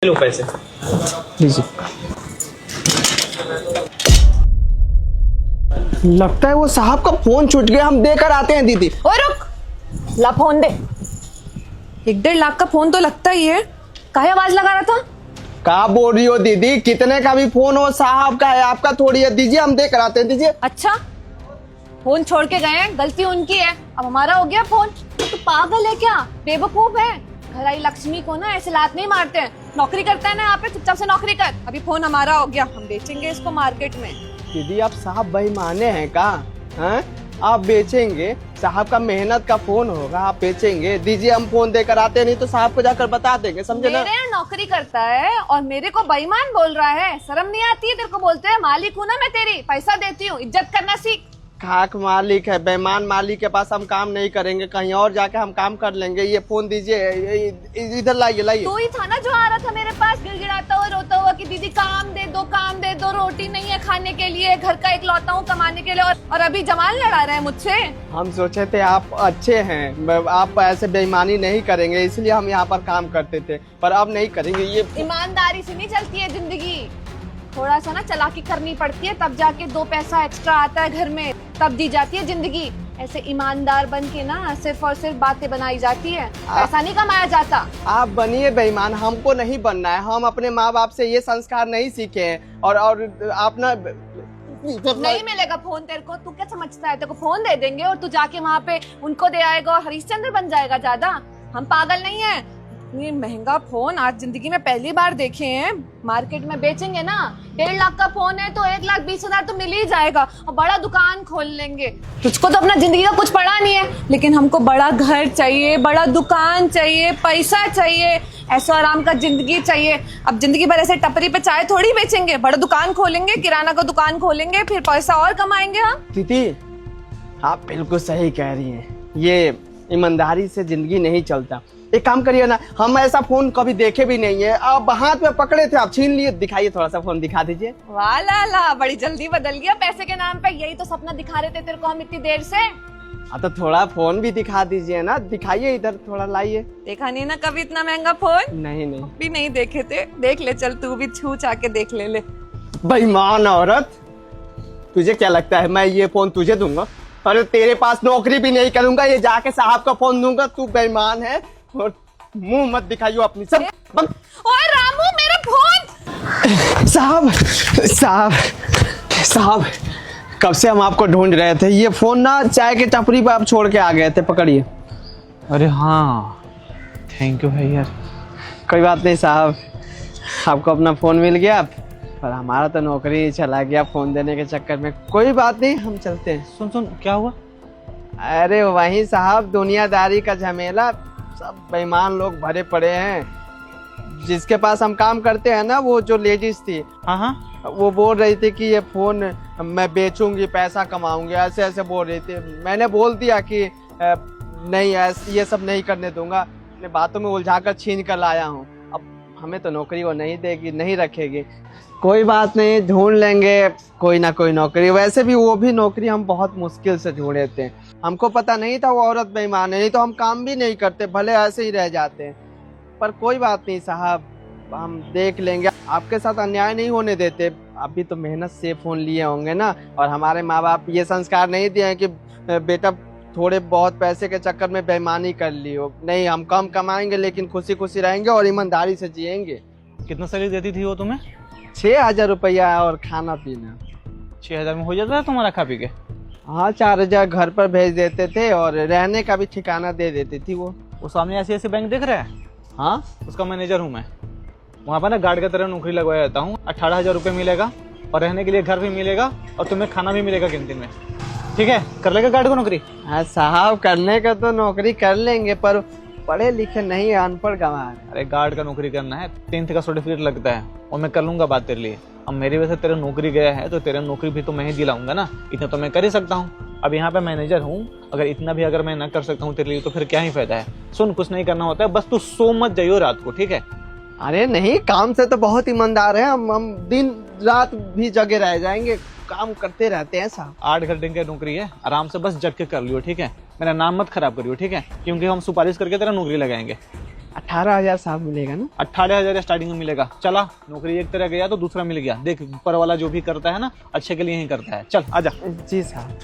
लो पैसे। लीजिए। लगता है वो साहब का फोन छूट गया, हम देकर आते हैं दीदी। ओए रुक, ला फोन दे। 1-1.5 लाख का फोन तो लगता ही है। काहे आवाज लगा रहा था? कहा बोल रही हो दीदी? कितने का भी फोन हो साहब का है, आपका थोड़ी है। दीजिए, हम देकर आते हैं, दीजिए। अच्छा, फोन छोड़ के गए हैं, गलती उनकी है, अब हमारा हो गया फोन। तो पागल है क्या, बेवकूफ है? घर आई लक्ष्मी को ना ऐसे लात नहीं मारते हैं। नौकरी करता है ना यहाँ पे, चुपचाप से नौकरी कर। अभी फोन हमारा हो गया, हम बेचेंगे इसको मार्केट में। दीदी आप साहब बेईमाने हैं का? हैं? आप बेचेंगे? साहब का मेहनत का फोन होगा, आप बेचेंगे? दीजिए, हम फोन देकर आते हैं, नहीं तो साहब को जाकर बता देंगे, समझे ना? मेरे यहाँ नौकरी करता है और मेरे को बेईमान बोल रहा है। शर्म नहीं आती है तेरे को? बोलते हैं मालिक हूँ ना मैं तेरी, पैसा देती हूँ, इज्जत करना सीख। खाक मालिक है, बेईमान मालिक के पास हम काम नहीं करेंगे, कहीं और जाके हम काम कर लेंगे। ये फोन दीजिए, इधर लाइए लाइए। तू ही था ना जो आ रहा था मेरे पास गिड़गिड़ाता हुआ, रोता हुआ कि दीदी काम दे दो, रोटी नहीं है खाने के लिए, घर का इकलौता हूँ कमाने के लिए, और अभी जमाल लड़ा रहे हैं मुझसे। हम सोचे थे आप अच्छे हैं, आप ऐसे बेईमानी नहीं करेंगे, इसलिए हम यहाँ पर काम करते थे, पर अब नहीं करेंगे। ये ईमानदारी से नहीं चलती है जिंदगी, थोड़ा सा ना चालाकी करनी पड़ती है, तब जाके 2 पैसा एक्स्ट्रा आता है घर में, तब दी जाती है जिंदगी। ऐसे ईमानदार बन के ना सिर्फ और सिर्फ बातें बनाई जाती है, पैसा नहीं कमाया जाता। आप बनिए बेईमान, हमको नहीं बनना है। हम अपने माँ बाप से ये संस्कार नहीं सीखे हैं। और आप ना नहीं मिलेगा फोन तेरे को। तू क्या समझता है, तेरे को फोन दे देंगे और तू जाके वहाँ पे उनको दे आएगा और हरिश्चंद्र बन जाएगा ज्यादा? हम पागल नहीं है। ये महंगा फोन आज जिंदगी में पहली बार देखे हैं। मार्केट में बेचेंगे ना, 1.5 लाख का फोन है तो 1,20,000 तो मिल ही जाएगा, और बड़ा दुकान खोल लेंगे। तुझको तो अपना जिंदगी का कुछ पड़ा नहीं है, लेकिन हमको बड़ा घर चाहिए, बड़ा दुकान चाहिए, पैसा चाहिए, ऐसा आराम का जिंदगी चाहिए। अब जिंदगी भर ऐसे टपरी पे चाय थोड़ी बेचेंगे, बड़ा दुकान खोलेंगे, किराना का दुकान खोलेंगे, फिर पैसा और कमाएंगे हम। दीदी आप बिल्कुल सही कह रही हैं, ये ईमानदारी से जिंदगी नहीं चलता। एक काम करिए ना, हम ऐसा फोन कभी देखे भी नहीं है, आप हाथ में पकड़े थे, आप छीन लिए। दिखाइए, थोड़ा सा फोन दिखा दीजिए। वाह ला ला, बड़ी जल्दी बदल गया पैसे के नाम पे। यही तो सपना दिखा रहे थे तेरे को हम इतनी देर से। हाँ तो थोड़ा फोन भी दिखा दीजिए ना, दिखाइए, इधर थोड़ा लाइए। देखा नहीं ना कभी इतना महंगा फोन? नहीं भी नहीं देखे थे, देख ले, चल तू भी छू चाके देख ले। बेईमान औरत, तुझे क्या लगता है मैं ये फोन तुझे दूंगा? अरे तेरे पास नौकरी भी नहीं करूंगा, ये जाके साहब का फोन दूंगा। तू बेईमान है, और मुंह मत दिखाइयो अपनी सब। ओए रामू, मेरा फोन! साहब साहब साहब, कब से हम आपको ढूंढ रहे थे। ये फोन ना चाय के टपरी पे आप छोड़ के आ गए थे, पकड़िए। अरे हाँ, थैंक यू भाई यार। कोई बात नहीं साहब, आपको अपना फोन मिल गया, पर हमारा तो नौकरी चला गया फोन देने के चक्कर में। कोई बात नहीं, हम चलते हैं। सुन क्या हुआ? अरे वही साहब, दुनियादारी का झमेला, सब बेईमान लोग भरे पड़े हैं। जिसके पास हम काम करते हैं ना, वो जो लेडीज थी, हाँ, वो बोल रही थी कि ये फोन मैं बेचूंगी, पैसा कमाऊंगी, ऐसे ऐसे बोल रही थी। मैंने बोल दिया कि नहीं, ऐसे ये सब नहीं करने दूंगा। अपने बातों में उलझाकर छीन कर लाया हूँ। अब हमें तो नौकरी वो नहीं देगी, नहीं रखेगी। कोई बात नहीं, ढूंढ लेंगे कोई ना कोई नौकरी। वैसे भी वो भी नौकरी हम बहुत मुश्किल से ढूंढे थे, हमको पता नहीं था वो औरत बेईमान है, नहीं तो हम काम भी नहीं करते, भले ऐसे ही रह जाते हैं। पर कोई बात नहीं साहब, हम देख लेंगे, आपके साथ अन्याय नहीं होने देते। अभी तो मेहनत से फोन लिए होंगे ना, और हमारे माँ बाप ये संस्कार नहीं दिए हैं कि बेटा थोड़े बहुत पैसे के चक्कर में बेईमानी कर लियो। नहीं, हम कम कमाएंगे लेकिन खुशी खुशी रहेंगे और ईमानदारी से जिएंगे। कितना सैलरी देती थी वो तुम्हें? 6,000 रुपया और खाना पीना। 6,000 में हो जाता है तुम्हारा खा पी के? हाँ, 4,000 घर पर भेज देते थे और रहने का भी ठिकाना दे देती थी वो। सामने ऐसे बैंक देख रहा है? हाँ, उसका मैनेजर हूँ मैं। वहाँ पर ना गार्ड की तरह नौकरी लगवाया जाता हूँ। 18,000 रुपये मिलेगा, और रहने के लिए घर भी मिलेगा, और तुम्हें खाना भी मिलेगा कैंटीन में। ठीक है, कर लेगा गार्ड को नौकरी? हाँ साहब, करने का तो नौकरी कर लेंगे, पर पढ़े लिखे नहीं, अनपढ़ गंवार। अरे गार्ड का नौकरी करना है, 10th का सर्टिफिकेट लगता है, और मैं कर लूंगा बात तेरे लिए। अब मेरी वजह से तेरा नौकरी गया है, तो तेरा नौकरी भी तो मैं ही दिलाऊंगा ना, इतना तो मैं कर ही सकता हूँ। अब यहाँ पे मैनेजर हूँ, अगर इतना भी अगर मैं ना कर सकता हूँ तेरे लिए, तो फिर क्या ही फायदा है। सुन, कुछ नहीं करना होता है, बस तू सो मत जाइयो रात को, ठीक है? अरे नहीं, काम से तो बहुत ईमानदार है हम दिन रात भी जगे रह जाएंगे, काम करते रहते हैं साहब। 8 घंटे की नौकरी है, आराम से बस जग के कर लियो, ठीक है? मेरा नाम मत खराब करियो, ठीक है? क्योंकि हम सुपारिश करके तेरा नौकरी लगाएंगे। 18,000 साहब मिलेगा ना? 18,000 स्टार्टिंग में मिलेगा। चला, नौकरी एक तरह गया तो दूसरा मिल गया। देख ऊपर वाला जो भी करता है ना अच्छे के लिए ही करता है। चल आजा। जी साहब।